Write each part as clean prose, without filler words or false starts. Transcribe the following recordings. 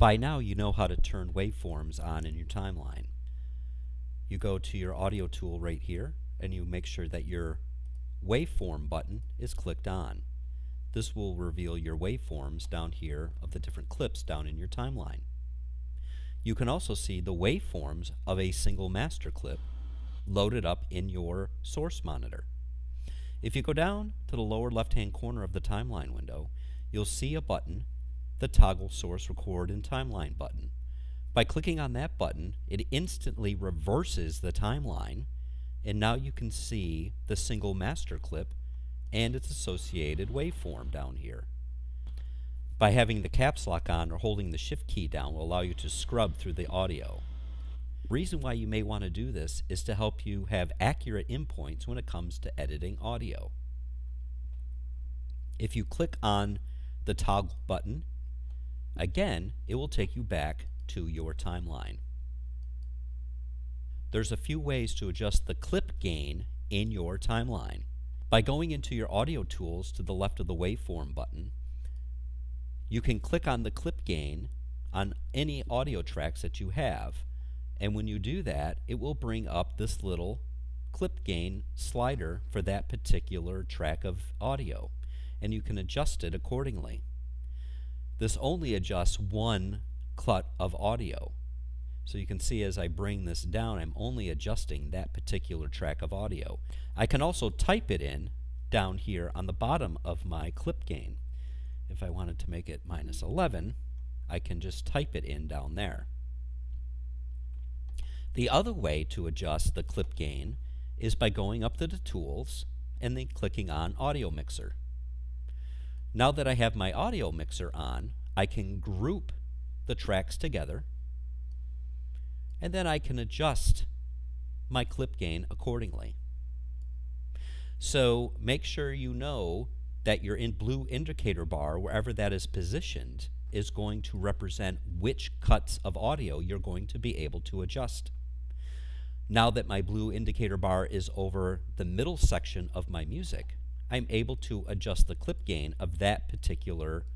By now you know how to turn waveforms on in your timeline. You go to your audio tool right here and you make sure that your waveform button is clicked on. This will reveal your waveforms down here of the different clips down in your timeline. You can also see the waveforms of a single master clip loaded up in your source monitor. If you go down to the lower left hand corner of the timeline window, you'll see a button, the Toggle Source Record in Timeline button. By clicking on that button, it instantly reverses the timeline, and now you can see the single master clip and its associated waveform down here. By having the caps lock on or holding the shift key down will allow you to scrub through the audio. The reason why you may want to do this is to help you have accurate endpoints when it comes to editing audio. If you click on the toggle button, again, it will take you back to your timeline. There's a few ways to adjust the clip gain in your timeline. By going into your audio tools to the left of the waveform button, you can click on the clip gain on any audio tracks that you have, and when you do that, it will bring up this little clip gain slider for that particular track of audio, and you can adjust it accordingly. This only adjusts one cut of audio. So you can see as I bring this down, I'm only adjusting that particular track of audio. I can also type it in down here on the bottom of my clip gain. If I wanted to make it -11, I can just type it in down there. The other way to adjust the clip gain is by going up to the tools and then clicking on Audio Mixer. Now that I have my audio mixer on, I can group the tracks together, and then I can adjust my clip gain accordingly. So make sure you know that your blue indicator bar, wherever that is positioned, is going to represent which cuts of audio you're going to be able to adjust. Now that my blue indicator bar is over the middle section of my music, I'm able to adjust the clip gain of that particular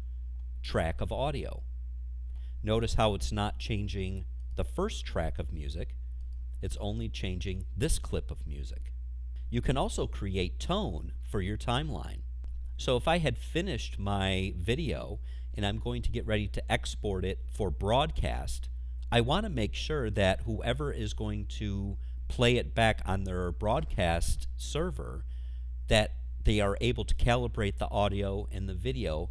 track of audio. Notice how it's not changing the first track of music, it's only changing this clip of music. You can also create tone for your timeline. So if I had finished my video and I'm going to get ready to export it for broadcast, I want to make sure that whoever is going to play it back on their broadcast server, that they are able to calibrate the audio and the video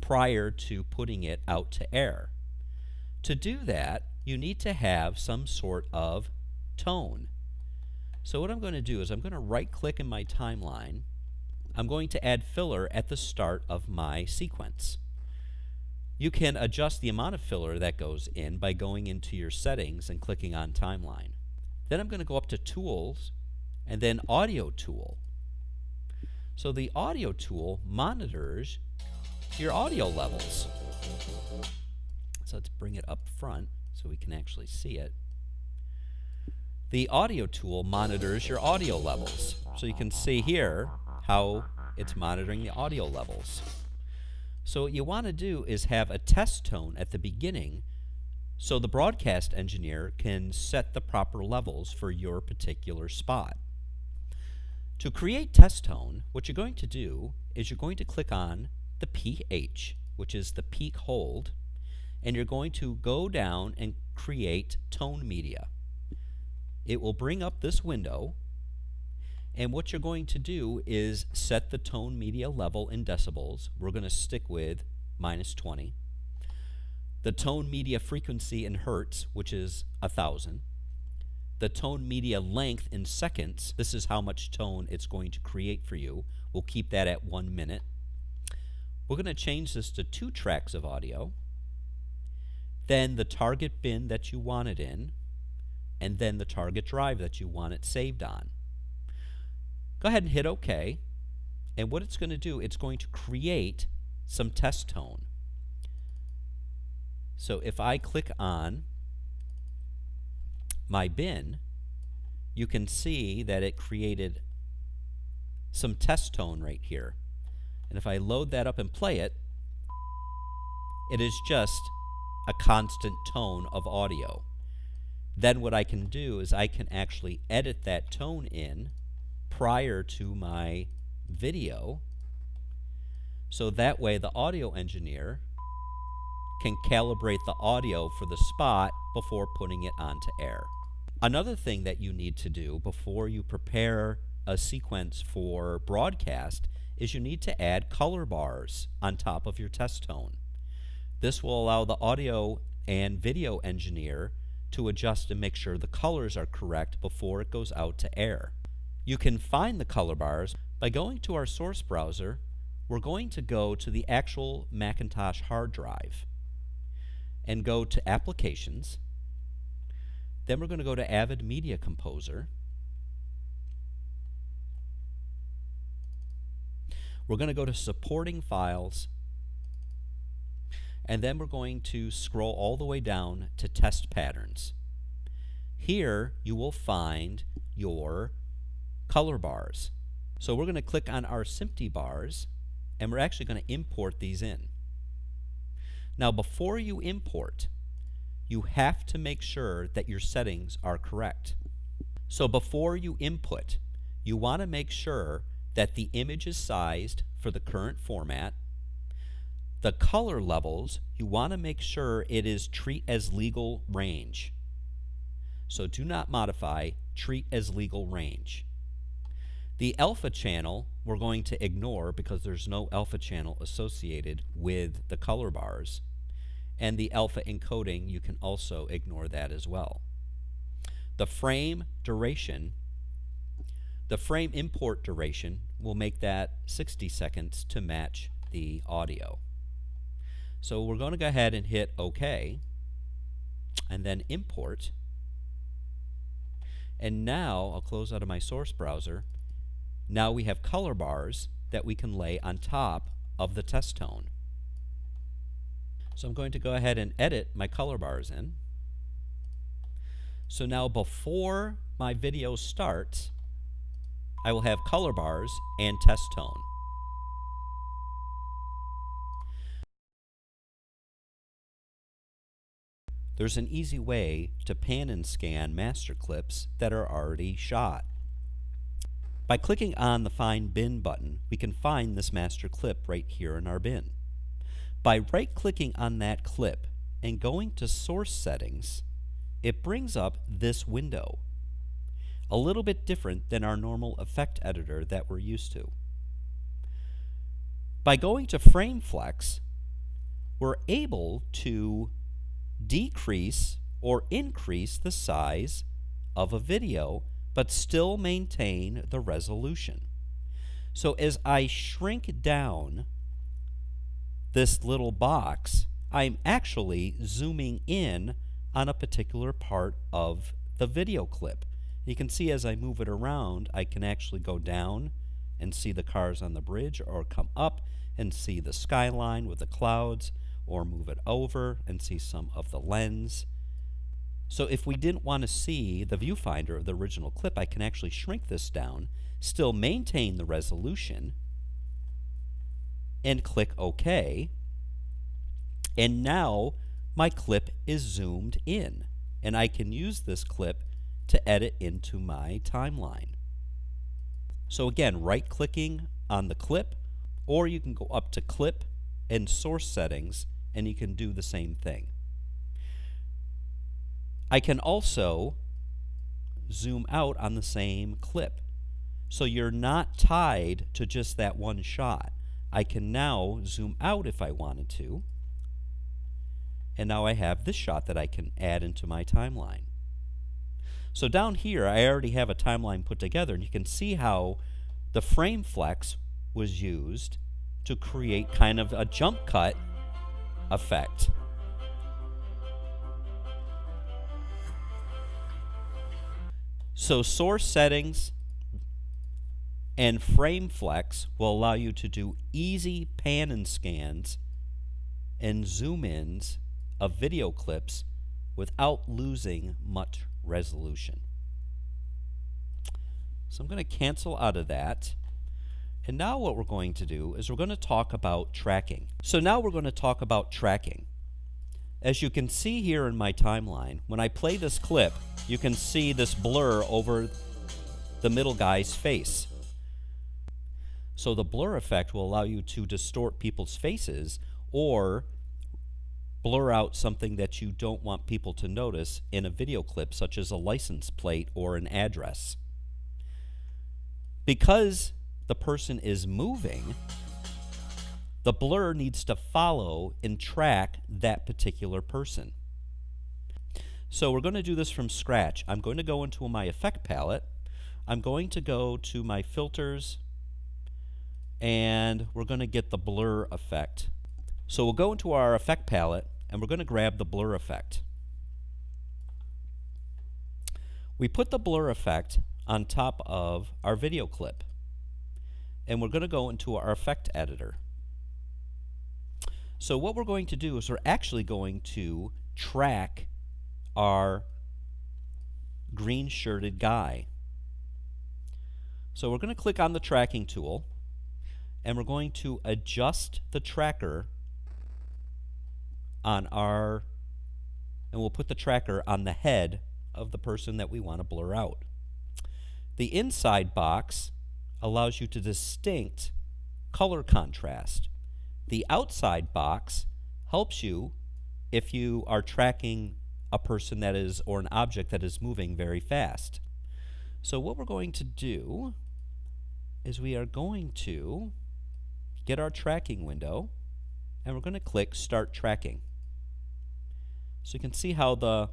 prior to putting it out to air. To do that, you need to have some sort of tone. So what I'm going to do is I'm going to right click in my timeline. I'm going to add filler at the start of my sequence. You can adjust the amount of filler that goes in by going into your settings and clicking on timeline. Then I'm going to go up to tools and then audio tool. So the audio tool monitors your audio levels. So let's bring it up front so we can actually see it. The audio tool monitors your audio levels. So you can see here how it's monitoring the audio levels. So what you want to do is have a test tone at the beginning so the broadcast engineer can set the proper levels for your particular spot. To create test tone, what you're going to do is you're going to click on the PH, which is the peak hold, and you're going to go down and create tone media. It will bring up this window, and what you're going to do is set the tone media level in decibels. We're going to stick with -20. The tone media frequency in hertz, which is 1,000. The tone media length in seconds, this is how much tone it's going to create for you. We'll keep that at 1 minute. We're going to change this to 2 tracks of audio, then the target bin that you want it in, and then the target drive that you want it saved on. Go ahead and hit OK, and what it's going to do, it's going to create some test tone. So if I click on my bin, you can see that it created some test tone right here. And if I load that up and play it, it is just a constant tone of audio. Then what I can do is I can actually edit that tone in prior to my video, so that way the audio engineer can calibrate the audio for the spot before putting it onto air. Another thing that you need to do before you prepare a sequence for broadcast is you need to add color bars on top of your test tone. This will allow the audio and video engineer to adjust and make sure the colors are correct before it goes out to air. You can find the color bars by going to our source browser. We're going to go to the actual Macintosh hard drive and go to Applications. Then we're going to go to Avid Media Composer. We're going to go to Supporting Files, and then we're going to scroll all the way down to Test Patterns. Here you will find your color bars. So we're going to click on our SMPTE bars, and we're actually going to import these in. Now before you import, you have to make sure that your settings are correct. So before you input, you want to make sure that the image is sized for the current format. The color levels, you want to make sure it is treat as legal range. So do not modify, treat as legal range. The alpha channel we're going to ignore because there's no alpha channel associated with the color bars. And the alpha encoding, you can also ignore that as well. The frame duration, the frame import duration, will make that 60 seconds to match the audio. So we're going to go ahead and hit OK, and then import. And now, I'll close out of my source browser. Now we have color bars that we can lay on top of the test tone. So I'm going to go ahead and edit my color bars in. So now before my video starts, I will have color bars and test tone. There's an easy way to pan and scan master clips that are already shot. By clicking on the Find Bin button, we can find this master clip right here in our bin. By right-clicking on that clip and going to Source Settings, it brings up this window. A little bit different than our normal effect editor that we're used to. By going to Frame Flex, we're able to decrease or increase the size of a video, but still maintain the resolution. So as I shrink down this little box, I'm actually zooming in on a particular part of the video clip. You can see as I move it around, I can actually go down and see the cars on the bridge, or come up and see the skyline with the clouds, or move it over and see some of the lens. So if we didn't want to see the viewfinder of the original clip, I can actually shrink this down, still maintain the resolution, and click OK. And now my clip is zoomed in, and I can use this clip to edit into my timeline. So again, right-clicking on the clip, or you can go up to Clip and Source Settings, and you can do the same thing. I can also zoom out on the same clip. So you're not tied to just that one shot. I can now zoom out if I wanted to. And now I have this shot that I can add into my timeline. So down here, I already have a timeline put together, and you can see how the frame flex was used to create kind of a jump cut effect. So source settings and frame flex will allow you to do easy pan and scans and zoom ins of video clips without losing much resolution. So I'm going to cancel out of that. And now what we're going to do is we're going to talk about tracking. So now we're going to talk about tracking. As you can see here in my timeline, when I play this clip, you can see this blur over the middle guy's face. So the blur effect will allow you to distort people's faces or blur out something that you don't want people to notice in a video clip, such as a license plate or an address. Because the person is moving, the blur needs to follow and track that particular person. So we're going to do this from scratch. I'm going to go into my effect palette. I'm going to go to my filters, and we're going to get the blur effect. So we'll go into our effect palette, and we're going to grab the blur effect. We put the blur effect on top of our video clip, and we're going to go into our effect editor. So what we're going to do is we're actually going to track our green shirted guy. So we're going to click on the tracking tool, and we're going to adjust the tracker on and we'll put the tracker on the head of the person that we want to blur out. The inside box allows you to distinct color contrast. The outside box helps you if you are tracking a person that is, or an object that is moving very fast. So what we're going to do is we are going to get our tracking window, and we're going to click Start Tracking. So you can see how the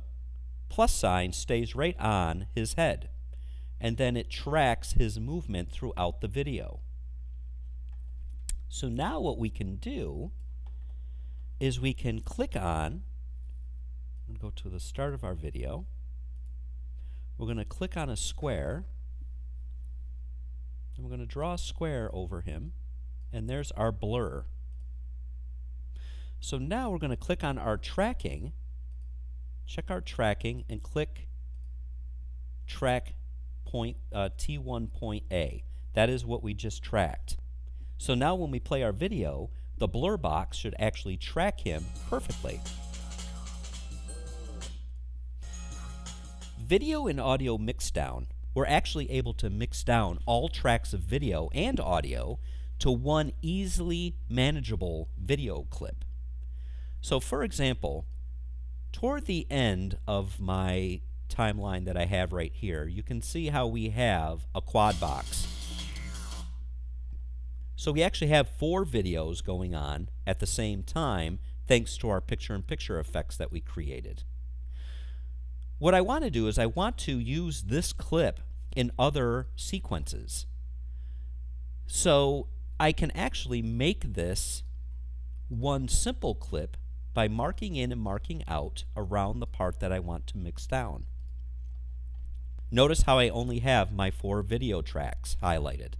plus sign stays right on his head, and then it tracks his movement throughout the video. So now what we can do is we can click on, and go to the start of our video. We're going to click on a square, and we're going to draw a square over him, and there's our blur. So now we're going to click on our tracking, check our tracking, and click track point T1 point A. That is what we just tracked. So now when we play our video, the blur box should actually track him perfectly. Video and audio mixdown. We're actually able to mix down all tracks of video and audio to one easily manageable video clip. So for example, toward the end of my timeline that I have right here, you can see how we have a quad box. So we actually have 4 videos going on at the same time thanks to our picture-in-picture effects that we created. What I want to do is I want to use this clip in other sequences. So I can actually make this one simple clip by marking in and marking out around the part that I want to mix down. Notice how I only have my 4 video tracks highlighted.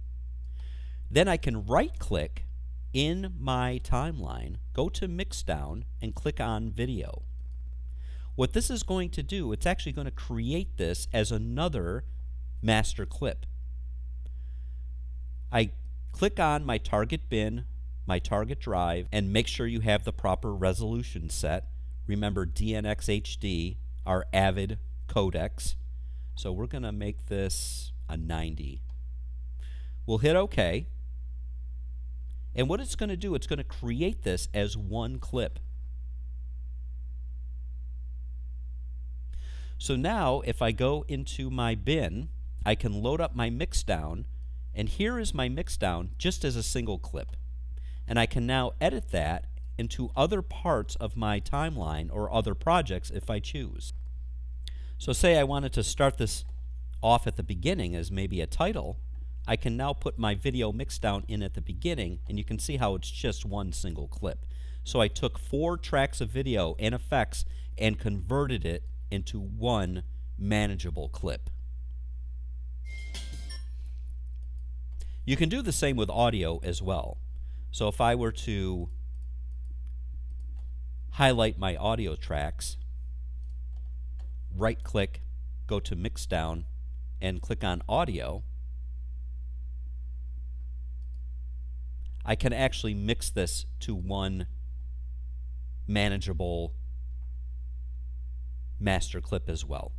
Then I can right-click in my timeline, go to Mixdown, and click on Video. What this is going to do, it's actually going to create this as another master clip. I click on my target bin, my target drive, and make sure you have the proper resolution set. Remember DNx-HD, our Avid codecs. So we're going to make this a 90. We'll hit OK. And what it's going to do, it's going to create this as one clip. So now if I go into my bin, I can load up my mixdown, and here is my mixdown just as a single clip. And I can now edit that into other parts of my timeline or other projects if I choose. So say I wanted to start this off at the beginning as maybe a title, I can now put my video mixdown in at the beginning, and you can see how it's just one single clip. So I took 4 tracks of video and effects and converted it into one manageable clip. You can do the same with audio as well. So if I were to highlight my audio tracks, right-click, go to Mixdown, and click on Audio, I can actually mix this to one manageable master clip as well.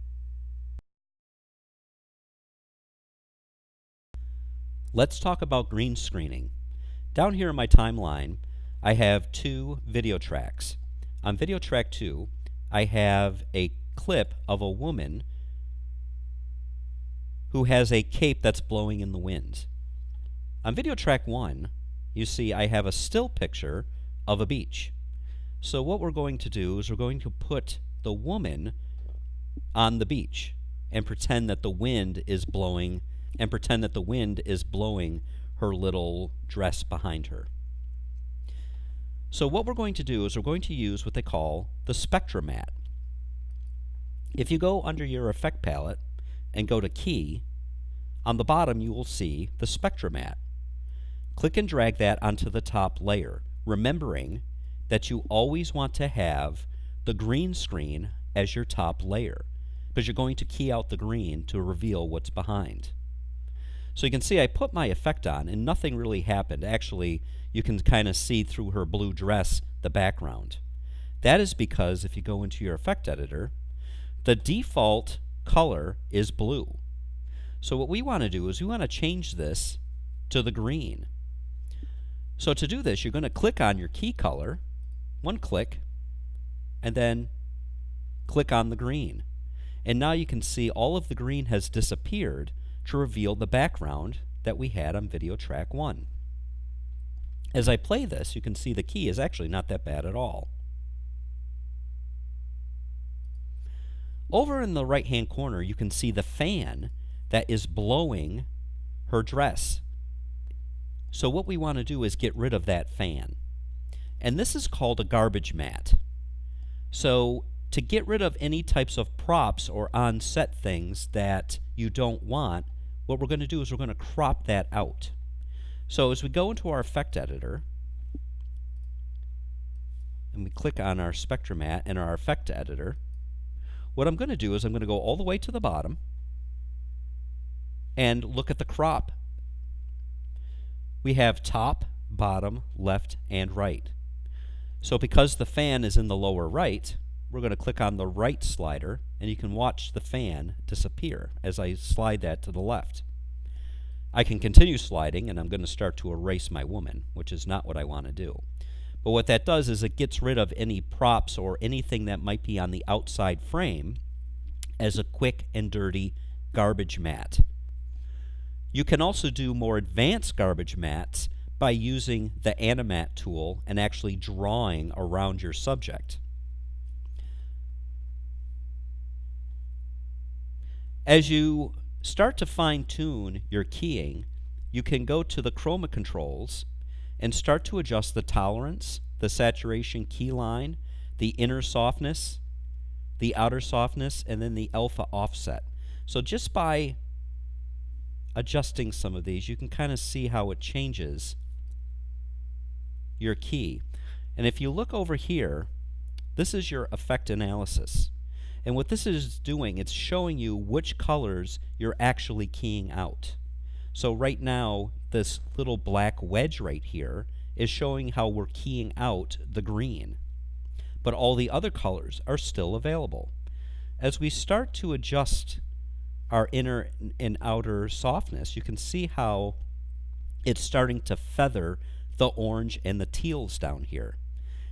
Let's talk about green screening. Down here in my timeline, I have 2 video tracks. On video track 2, I have a clip of a woman who has a cape that's blowing in the wind. On video track 1, you see I have a still picture of a beach. So what we're going to do is we're going to put the woman on the beach and pretend that the wind is blowing her little dress behind her. So what we're going to do is we're going to use what they call the spectrum mat. If you go under your effect palette and go to key, on the bottom you will see the spectrum mat. Click and drag that onto the top layer, remembering that you always want to have the green screen as your top layer, because you're going to key out the green to reveal what's behind. So you can see I put my effect on and nothing really happened. Actually, you can kind of see through her blue dress the background. That is because if you go into your effect editor, the default color is blue. So what we want to do is we want to change this to the green. So to do this, you're going to click on your key color, one click, and then click on the green. And now you can see all of the green has disappeared to reveal the background that we had on video track 1. As I play this, you can see the key is actually not that bad at all. Over in the right-hand corner, you can see the fan that is blowing her dress. So what we want to do is get rid of that fan. And this is called a garbage mat. So to get rid of any types of props or on-set things that you don't want, what we're going to do is we're going to crop that out. So as we go into our effect editor, and we click on our spectrum mat and our effect editor, what I'm going to do is I'm going to go all the way to the bottom and look at the crop. We have top, bottom, left, and right. So because the fan is in the lower right, we're going to click on the right slider, and you can watch the fan disappear as I slide that to the left. I can continue sliding, and I'm going to start to erase my woman, which is not what I want to do. But what that does is it gets rid of any props or anything that might be on the outside frame as a quick and dirty garbage mat. You can also do more advanced garbage mats by using the Animat tool and actually drawing around your subject. As you start to fine-tune your keying, you can go to the chroma controls and start to adjust the tolerance, the saturation key line, the inner softness, the outer softness, and then the alpha offset. So just by adjusting some of these, you can kind of see how it changes your key. And if you look over here, this is your effect analysis. And what this is doing, it's showing you which colors you're actually keying out. So right now, this little black wedge right here is showing how we're keying out the green. But all the other colors are still available. As we start to adjust our inner and outer softness, you can see how it's starting to feather the orange and the teals down here.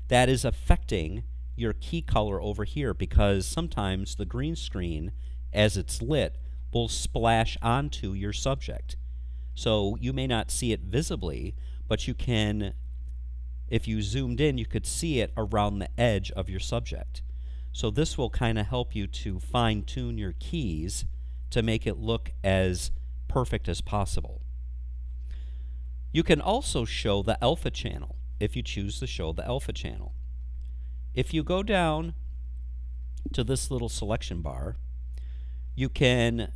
That is affecting your key color over here, because sometimes the green screen, as it's lit, will splash onto your subject. So you may not see it visibly, but you can, if you zoomed in, you could see it around the edge of your subject. So this will kind of help you to fine-tune your keys to make it look as perfect as possible. You can also show the alpha channel if you choose to show the alpha channel. If you go down to this little selection bar, you can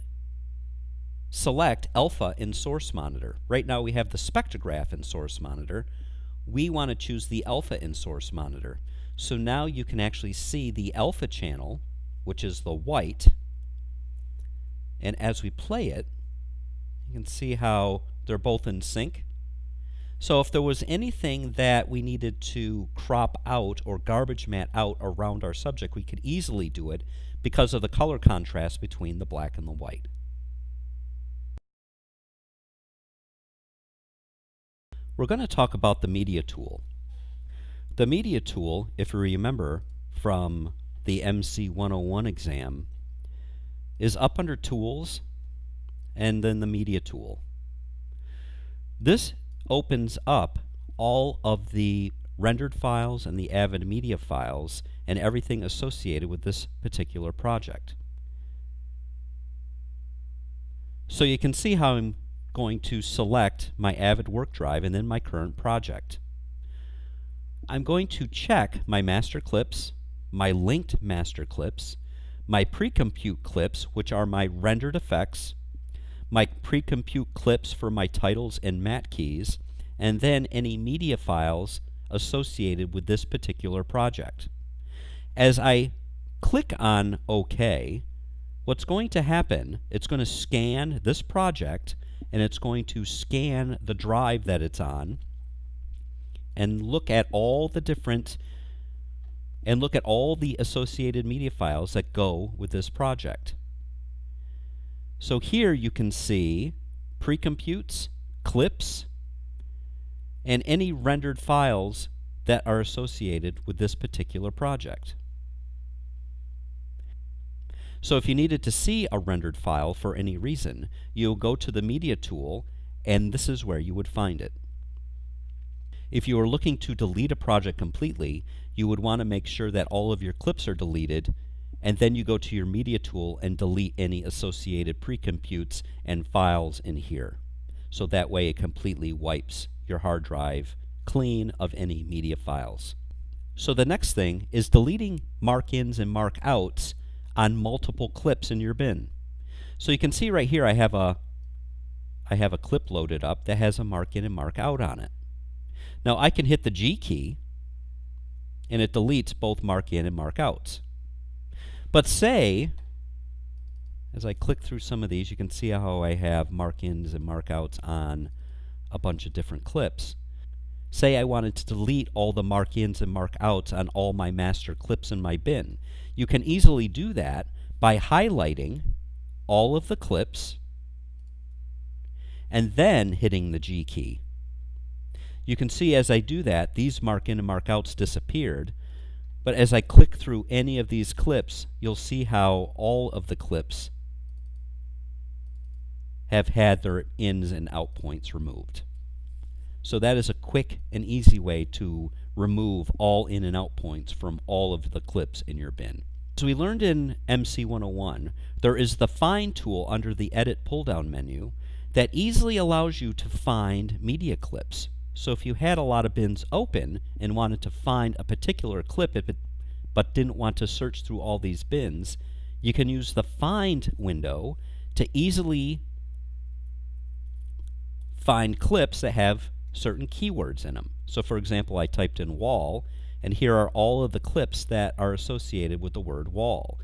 select alpha in source monitor. Right now we have the spectrograph in source monitor. We want to choose the alpha in source monitor. So now you can actually see the alpha channel, which is the white, and as we play it, you can see how they're both in sync. So if there was anything that we needed to crop out or garbage mat out around our subject, we could easily do it because of the color contrast between the black and the white. We're going to talk about the media tool. The media tool, if you remember from the MC101 exam, is up under Tools and then the Media tool. This opens up all of the rendered files and the Avid Media files and everything associated with this particular project. So you can see how I'm going to select my Avid work drive and then my current project. I'm going to check my master clips, my linked master clips, my pre-compute clips, which are my rendered effects, my pre-compute clips for my titles and mat keys, and then any media files associated with this particular project. As I click on OK, what's going to happen, it's going to scan this project and it's going to scan the drive that it's on and look at all the associated media files that go with this project. So here you can see pre-computes, clips, and any rendered files that are associated with this particular project. So if you needed to see a rendered file for any reason, you'll go to the Media tool, and this is where you would find it. If you are looking to delete a project completely, you would want to make sure that all of your clips are deleted, and then you go to your Media tool and delete any associated pre-computes and files in here. So that way it completely wipes your hard drive clean of any media files. So the next thing is deleting mark-ins and mark-outs on multiple clips in your bin. So you can see right here I have a clip loaded up that has a mark-in and mark-out on it. Now I can hit the G key and it deletes both mark-in and mark-outs. But say, as I click through some of these, you can see how I have mark-ins and mark-outs on a bunch of different clips. Say I wanted to delete all the mark-ins and mark-outs on all my master clips in my bin. You can easily do that by highlighting all of the clips and then hitting the G key. You can see as I do that, these mark-in and mark-outs disappeared. But as I click through any of these clips, you'll see how all of the clips have had their ins and out points removed. So that is a quick and easy way to remove all in and out points from all of the clips in your bin. As we learned in MC101, there is the Find tool under the Edit pull-down menu that easily allows you to find media clips. So if you had a lot of bins open and wanted to find a particular clip but didn't want to search through all these bins, you can use the Find window to easily find clips that have certain keywords in them. So for example, I typed in wall, and here are all of the clips that are associated with the word wall.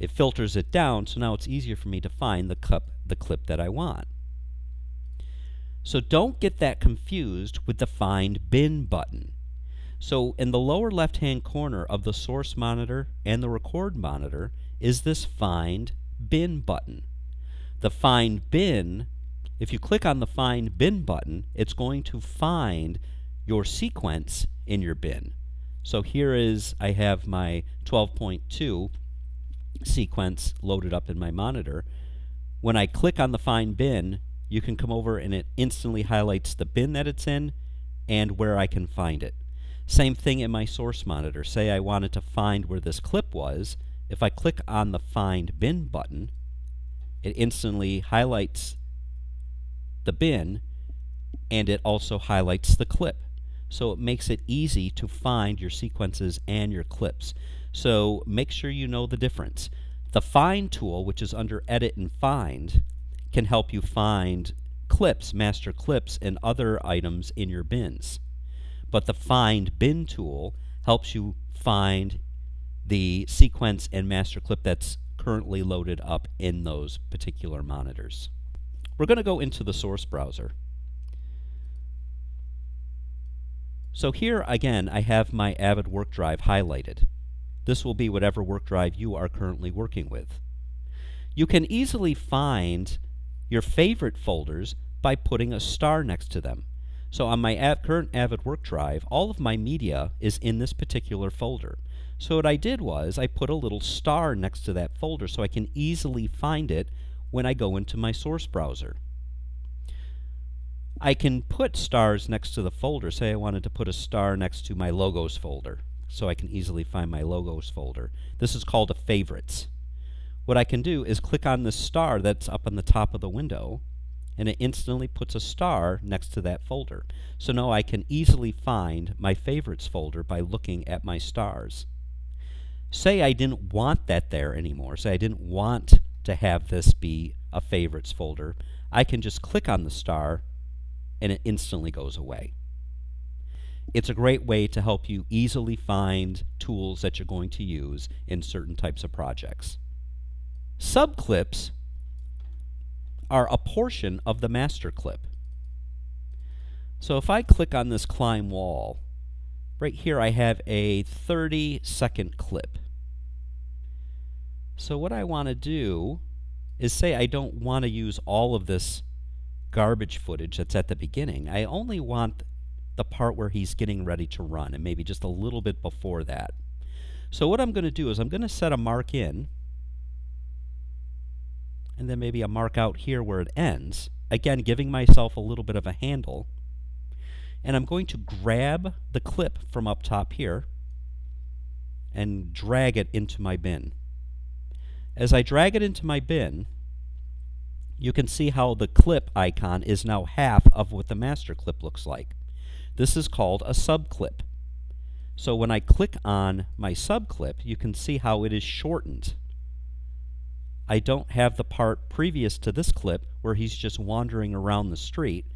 It filters it down, so now it's easier for me to find the clip that I want. So don't get that confused with the Find Bin button. So in the lower left-hand corner of the source monitor and the record monitor is this Find Bin button. The Find Bin, if you click on the Find Bin button, it's going to find your sequence in your bin. So here is, I have my 12.2 sequence loaded up in my monitor. When I click on the Find Bin, you can come over and it instantly highlights the bin that it's in and where I can find it. Same thing in my source monitor. Say I wanted to find where this clip was. If I click on the Find Bin button, it instantly highlights the bin and it also highlights the clip. So it makes it easy to find your sequences and your clips. So make sure you know the difference. The Find tool, which is under Edit and Find, can help you find clips, master clips, and other items in your bins. But the Find Bin tool helps you find the sequence and master clip that's currently loaded up in those particular monitors. We're going to go into the source browser. So here again I have my Avid work drive highlighted. This will be whatever work drive you are currently working with. You can easily find your favorite folders by putting a star next to them. So on my current Avid work drive, all of my media is in this particular folder. So what I did was I put a little star next to that folder so I can easily find it when I go into my source browser. I can put stars next to the folder. Say I wanted to put a star next to my logos folder so I can easily find my logos folder. This is called a favorites. What I can do is click on the star that's up on the top of the window, and it instantly puts a star next to that folder. So now I can easily find my favorites folder by looking at my stars. Say I didn't want that there anymore. Say I didn't want to have this be a favorites folder. I can just click on the star and it instantly goes away. It's a great way to help you easily find tools that you're going to use in certain types of projects. Subclips are a portion of the master clip. So if I click on this climb wall, right here I have a 30-second clip. So what I want to do is say I don't want to use all of this garbage footage that's at the beginning. I only want the part where he's getting ready to run, and maybe just a little bit before that. So what I'm going to do is I'm going to set a mark in, and then maybe a mark out here where it ends, again giving myself a little bit of a handle. And I'm going to grab the clip from up top here and drag it into my bin. As I drag it into my bin, you can see how the clip icon is now half of what the master clip looks like. This is called a subclip. So when I click on my subclip, you can see how it is shortened. I don't have the part previous to this clip where he's just wandering around the street,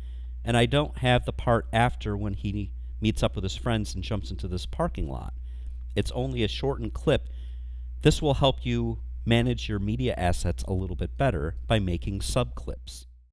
and I don't have the part after when he meets up with his friends and jumps into this parking lot. It's only a shortened clip. This will help you manage your media assets a little bit better by making subclips.